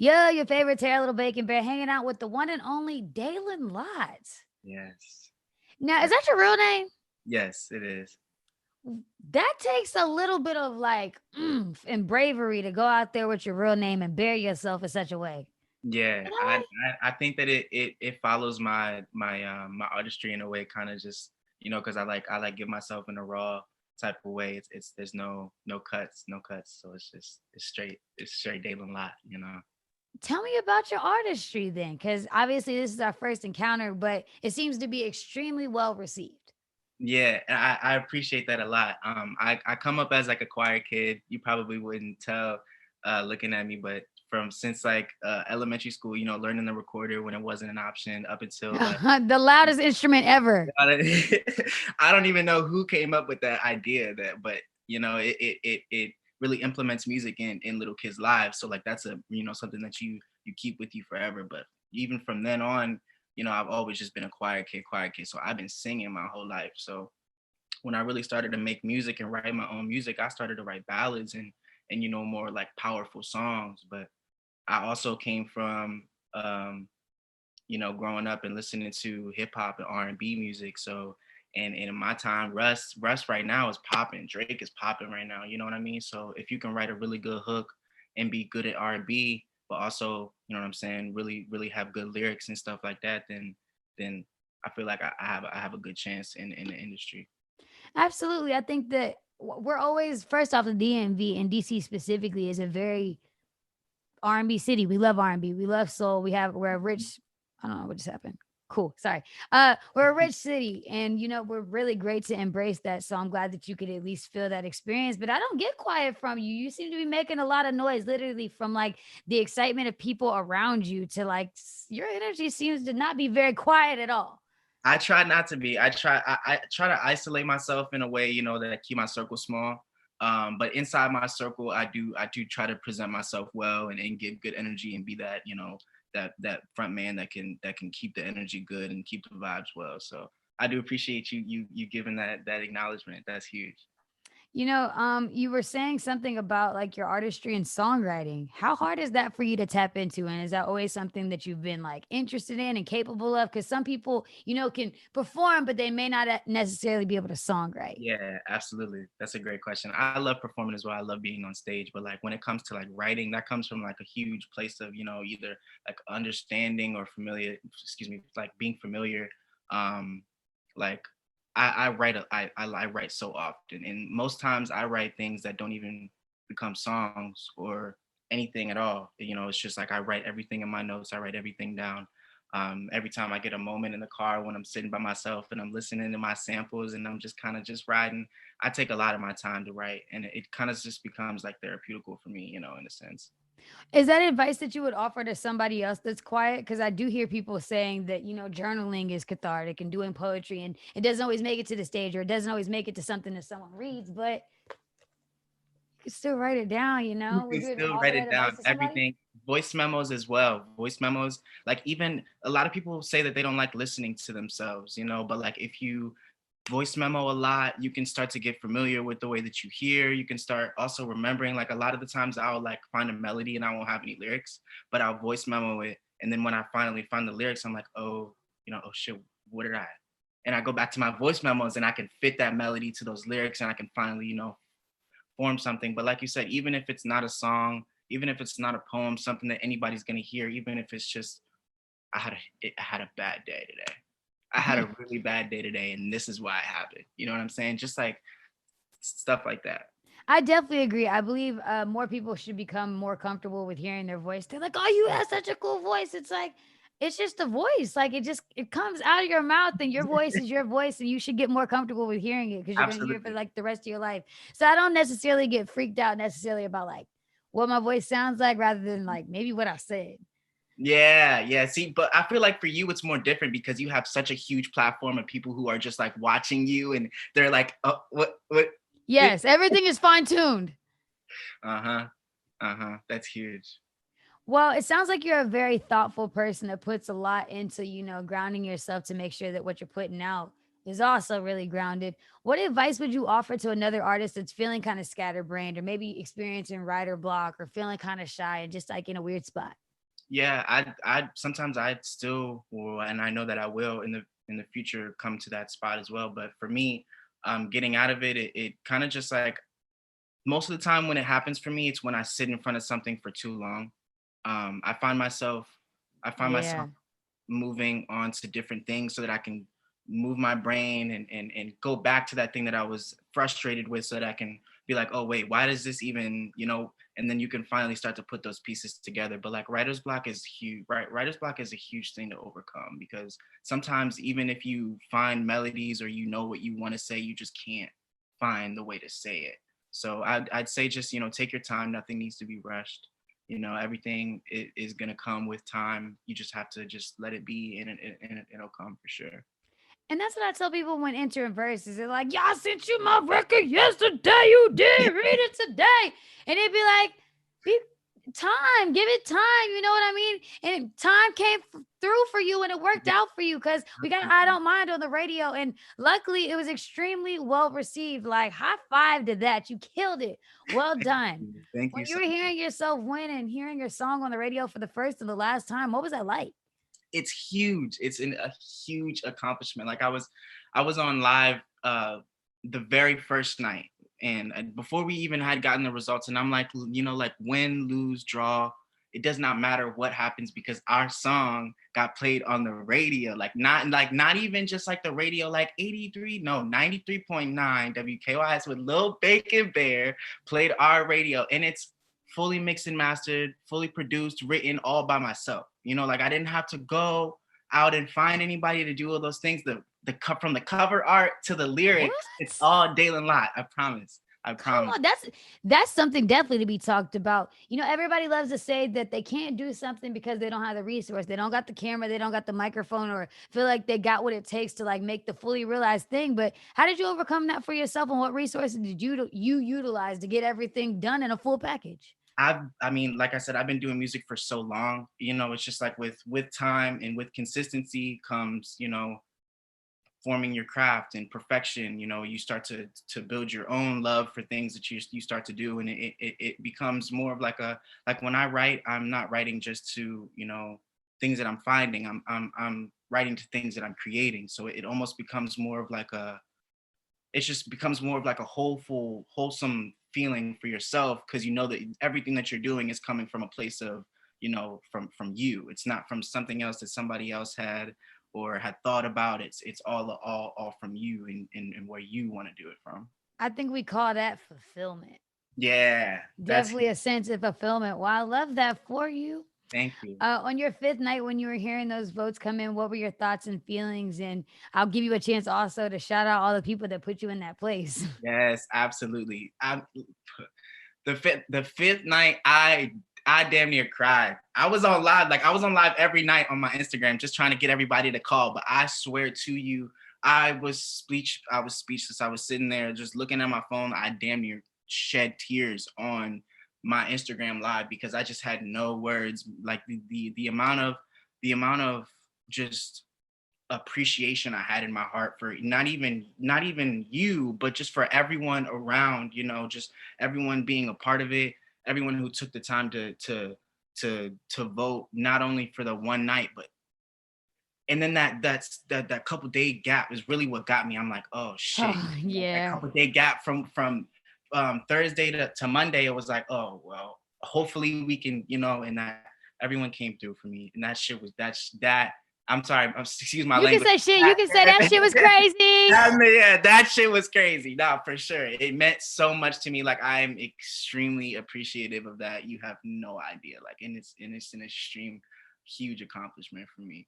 Yeah, your favorite Tara Little Bacon Bear hanging out with the one and only Daylin Lott. Yes. Now, is Yes. that your real name? Yes, it is. That takes a little bit of like oomph and bravery to go out there with your real name and bury yourself in such a way. Yeah, You know I think that it follows my artistry in a way, kind of just because I like give myself in a raw type of way. It's there's no cuts, no cuts, so it's straight Daylin Lott. Tell me about your artistry then, because obviously this is our first encounter, but it seems to be extremely well received. Yeah, and I appreciate that a lot. I come up as like a choir kid. You probably wouldn't tell looking at me, but from since like elementary school, learning the recorder when it wasn't an option up until like The loudest instrument ever. I don't even know who came up with that idea that, but it really implements music in little kids' lives. So like that's a something that you keep with you forever. But even from then on, I've always just been a choir kid, choir kid. So I've been singing my whole life. So when I really started to make music and write my own music, I started to write ballads and more like powerful songs. But I also came from growing up and listening to hip hop and R&B music. So, and in my time, Russ right now is popping. Drake is popping right now. You know what I mean? So if you can write a really good hook and be good at R&B, but also, you know what I'm saying, really, really have good lyrics and stuff like that, then I feel like I have a good chance in the industry. Absolutely. I think that we're always, first off, the DMV and DC specifically is a very R&B city. We love R&B. We love soul. We're a rich, I don't know what just happened. Cool. Sorry. We're a rich city and we're really great to embrace that. So I'm glad that you could at least feel that experience. But I don't get quiet from you. You seem to be making a lot of noise, literally from like the excitement of people around you to like your energy seems to not be very quiet at all. I try not to be. I try to isolate myself in a way, that keep my circle small. But inside my circle, I do try to present myself well and give good energy and be that, that front man that can keep the energy good and keep the vibes well. So I do appreciate you giving that acknowledgement. That's huge. You were saying something about like your artistry and songwriting. How hard is that for you to tap into? And is that always something that you've been like interested in and capable of? Because some people, can perform, but they may not necessarily be able to songwrite. Yeah, absolutely. That's a great question. I love performing as well. I love being on stage, but like when it comes to like writing, that comes from like a huge place of, either like understanding or familiar, excuse me, like being familiar. Um, like I write I write so often, and most times I write things that don't even become songs or anything at all. It's just like I write everything in my notes. I write everything down. Every time I get a moment in the car when I'm sitting by myself and I'm listening to my samples and I'm just kind of just riding, I take a lot of my time to write, and it kind of just becomes like therapeutical for me, in a sense. Is that advice that you would offer to somebody else that's quiet? Because I do hear people saying that, journaling is cathartic and doing poetry, and it doesn't always make it to the stage or it doesn't always make it to something that someone reads, but you can still write it down, You Would can you still offer write that it down, advice to somebody? everything. Voice memos as well. Voice memos, like even a lot of people say that they don't like listening to themselves, but like if you voice memo a lot, you can start to get familiar with the way that you hear. You can start also remembering, like a lot of the times I'll like find a melody and I won't have any lyrics, but I'll voice memo it. And then when I finally find the lyrics, I'm like, oh, oh shit, what did I? And I go back to my voice memos and I can fit that melody to those lyrics and I can finally, form something. But like you said, even if it's not a song, even if it's not a poem, something that anybody's gonna hear, even if it's just I had a bad day today. I had a really bad day today, and this is why I have it. You know what I'm saying? Just like stuff like that. I definitely agree. I believe more people should become more comfortable with hearing their voice. They're like, "Oh, you have such a cool voice." It's like it's just a voice. Like it comes out of your mouth, and your voice is your voice, and you should get more comfortable with hearing it because you're gonna hear it for Absolutely. like the rest of your life. So I don't necessarily get freaked out necessarily about like what my voice sounds like, rather than like maybe what I said. Yeah, yeah. See, but I feel like for you, it's more different because you have such a huge platform of people who are just like watching you, and they're like, "Oh, what?" Yes, everything is fine tuned. Uh huh. Uh huh. That's huge. Well, it sounds like you're a very thoughtful person that puts a lot into, grounding yourself to make sure that what you're putting out is also really grounded. What advice would you offer to another artist that's feeling kind of scatterbrained or maybe experiencing writer block or feeling kind of shy and just like in a weird spot? Yeah, I sometimes I still will, and I know that I will in the future come to that spot as well. But for me, getting out of it, it kind of just like most of the time when it happens for me, it's when I sit in front of something for too long. I find myself I find myself Yeah. moving on to different things so that I can move my brain and go back to that thing that I was frustrated with so that I can be like, oh wait, why does this even, and then you can finally start to put those pieces together. But like writer's block is huge, right? Writer's block is a huge thing to overcome because sometimes even if you find melodies or you know what you want to say, you just can't find the way to say it. So I'd say just, take your time. Nothing needs to be rushed. Everything is going to come with time. You just have to just let it be, and it'll come for sure. And that's what I tell people when entering verses. They're like, "Y'all sent you my record yesterday. You did read it today." And it'd be like, be time, give it time. You know what I mean? And time came through for you and it worked Yeah, out for you because we got I absolutely. Don't Mind on the radio. And luckily, it was extremely well received. Like, high five to that. You killed it. Well done. Thank When you you so were much. hearing yourself win and hearing your song on the radio for the first and the last time, what was that like? It's huge. It's a huge accomplishment. Like I was on live the very first night, and before we even had gotten the results, and I'm like, like win, lose, draw, it does not matter what happens because our song got played on the radio. Not even just like the radio, like 83, no, 93.9 WKYS with Lil Bacon Bear played our radio, and it's fully mixed and mastered, fully produced, written all by myself. Like I didn't have to go out and find anybody to do all those things. From the cover art to the lyrics, it's What? all Daylin Lott. I promise. I Come promise. on, that's something definitely to be talked about. Everybody loves to say that they can't do something because they don't have the resource. They don't got the camera, they don't got the microphone, or feel like they got what it takes to like make the fully realized thing. But how did you overcome that for yourself, and what resources did you utilize to get everything done in a full package? I mean, like I said, I've been doing music for so long. It's just like with time and with consistency comes, forming your craft and perfection. You start to build your own love for things that you start to do, and it becomes more of like when I write, I'm not writing just to things that I'm finding. I'm writing to things that I'm creating, so it almost becomes more of like a it just becomes more of like a wholesome feeling for yourself because you know that everything that you're doing is coming from a place of from you. It's not from something else that somebody else had or had thought about. It's all from you and where you want to do it from. I think we call that fulfillment. Yeah, that's Definitely a sense of fulfillment. Well, I love that for you. thank you. On your fifth night, when you were hearing those votes come in, what were your thoughts and feelings? And I'll give you a chance also to shout out all the people that put you in that place. Yes, absolutely. The fifth night, I damn near cried. I was on live, like I was on live every night on my Instagram, just trying to get everybody to call. But I swear to you, I was speechless. I was sitting there just looking at my phone. I damn near shed tears on my Instagram live because I just had no words. Like the amount of just appreciation I had in my heart for not even you, but just for everyone around, just everyone being a part of it, everyone who took the time to vote not only for the one night, but and then that couple day gap is really what got me. I'm like, oh shit, Oh, that yeah. couple day gap from Thursday to Monday, it was like, oh well, hopefully we can, and that everyone came through for me, and that shit was that. I'm sorry, excuse my You can language. say shit. You That, can say that shit was crazy. yeah, that shit was crazy. Nah, for sure. It meant so much to me. Like I'm extremely appreciative of that. You have no idea. Like, and it's an extreme, huge accomplishment for me.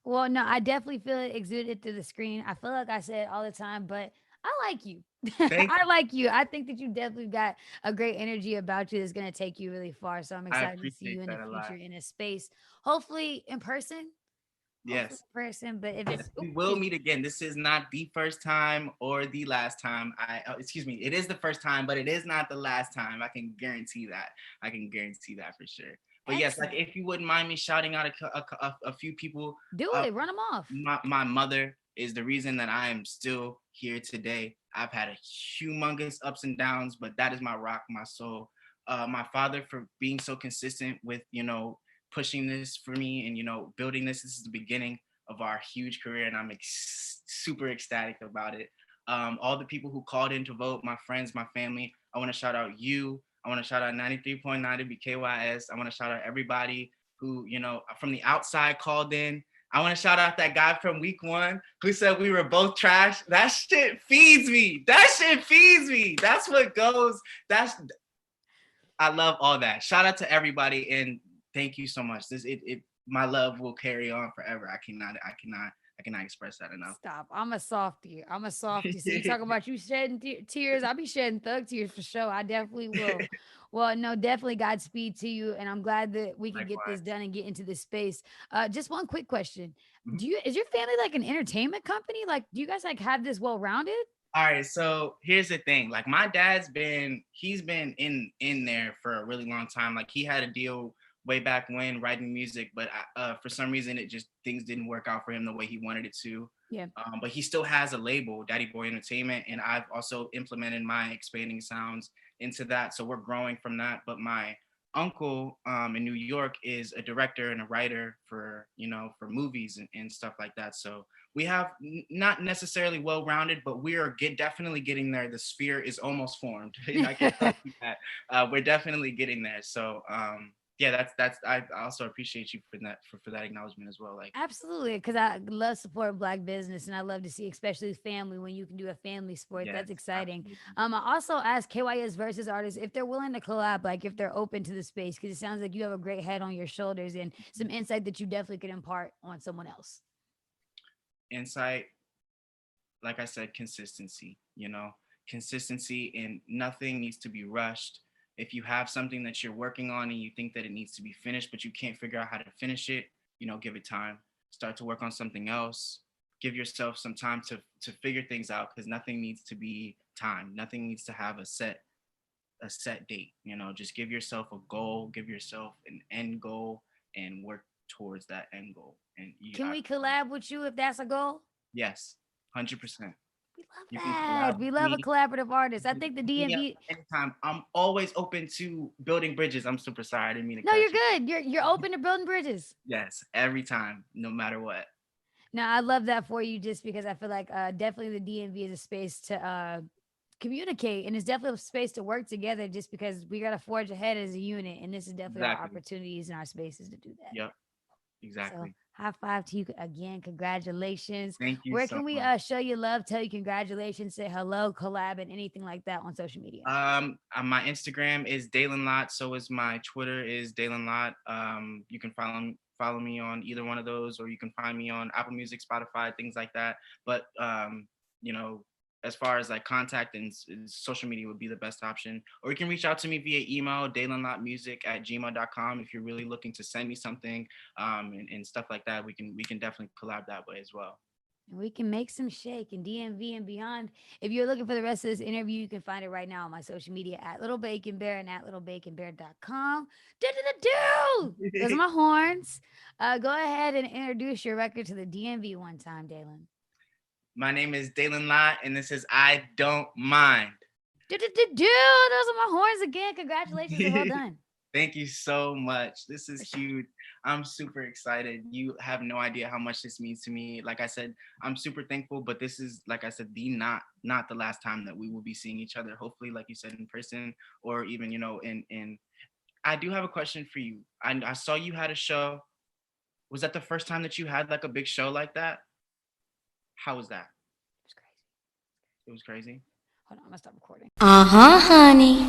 Well, no, I definitely feel it exuded through the screen. I feel like I say it all the time, but I like you. Thank I like you. I think that you definitely got a great energy about you that's going to take you really far. So I'm I excited to see appreciate you in the that a lot. future in a space, hopefully in person. Hopefully Yes. in person. But if Yes, it's, we ooh, will excuse meet me. again. This is not the first time or the last time. Excuse me. It is the first time, but it is not the last time. I can guarantee that. I can guarantee that for sure. But yes, like Excellent. if you wouldn't mind me shouting out a few people, Do uh, it. Run them off. my mother is the reason that I am still here today. I've had a humongous ups and downs, but that is my rock, my soul. My father for being so consistent with, pushing this for me and, you know, building this. This is the beginning of our huge career, and I'm super ecstatic about it. All the people who called in to vote, my friends, my family, I want to shout out you. I want to shout out 93.9 KYS. I want to shout out everybody who, you know, from the outside called in. I want to shout out that guy from week 1 who said we were both trash. That shit feeds me. That shit feeds me. That's what goes. I love all that. Shout out to everybody, and thank you so much. My love will carry on forever. I cannot express that enough. Stop. I'm a softie. I'm a softie. So you talk about you shedding tears. I'll be shedding thug tears for sure. I definitely will. Well, no, definitely Godspeed to you. And I'm glad that we can get this done and get into this space. Just one quick question. Is your family like an entertainment company? Like, do you guys like have this well-rounded? All right, so here's the thing. Like my dad's he's been in there for a really long time. Like he had a deal way back when writing music, but for some reason things didn't work out for him the way he wanted it to. Yeah. But he still has a label, Daddy Boy Entertainment, and I've also implemented my expanding sounds into that. So we're growing from that. But my uncle in New York is a director and a writer for, you know, for movies and stuff like that. So we have not necessarily well-rounded, but we are definitely getting there. The sphere is almost formed. I can tell you that. We're definitely getting there. So yeah, that's I also appreciate you for that acknowledgement as well. Like absolutely, because I love support Black business, and I love to see, especially family, when you can do a family sport. yes, That's exciting. absolutely. I also asked KYS versus artists if they're willing to collab, like if they're open to the space, because it sounds like you have a great head on your shoulders and some insight that you definitely could impart on someone else. Insight, like I said, consistency. You know, consistency, and nothing needs to be rushed. If you have something that you're working on and you think that it needs to be finished, but you can't figure out how to finish it, you know, give it time. Start to work on something else. Give yourself some time to figure things out, because nothing needs to be time. Nothing needs to have a set date. You know, just give yourself a goal, give yourself an end goal, and work towards that end goal. And Can we collab with you if that's a goal? Yes, 100%. We love You can collab that. We with love a me. collaborative artist. I think the DMV. Anytime. I'm always open to building bridges. I'm super sorry. I didn't mean to No, cut you're you. good. You're open to building bridges. Yes, every time, no matter what. Now, I love that for you, just because I feel like definitely the DMV is a space to communicate, and it's definitely a space to work together, just because we got to forge ahead as a unit, and this is definitely our Exactly. opportunities and our spaces to do that. Yep, So exactly. high five to you again. Congratulations. Thank you Where so can we much. show you love, tell you congratulations, say hello, collab, and anything like that on social media? My Instagram is Daylin Lott. So is my Twitter is Daylin Lott. You can follow me on either one of those, or you can find me on Apple Music, Spotify, things like that. But you know, as far as like contact and social media would be the best option. Or you can reach out to me via email, daylinlottmusic@gmail.com, if you're really looking to send me something and stuff like that. We can definitely collab that way as well. And we can make some shake in DMV and beyond. If you're looking for the rest of this interview, you can find it right now on my social media at Little Bacon Bear and at littlebaconbear.com. Do. Those are my horns. Go ahead and introduce your record to the DMV one time, Daylin. My name is Daylin Lott, and this is I Don't Mind. Those are my horns again. Congratulations and well done. Thank you so much. This is huge. I'm super excited. You have no idea how much this means to me. Like I said, I'm super thankful, but this is, like I said, not the last time that we will be seeing each other. Hopefully, like you said, in person, or even, you know, in I do have a question for you. I saw you had a show. Was that the first time that you had like a big show like that? How was that? It was crazy. It was crazy. Hold on, I'm gonna stop recording. Uh-huh, honey.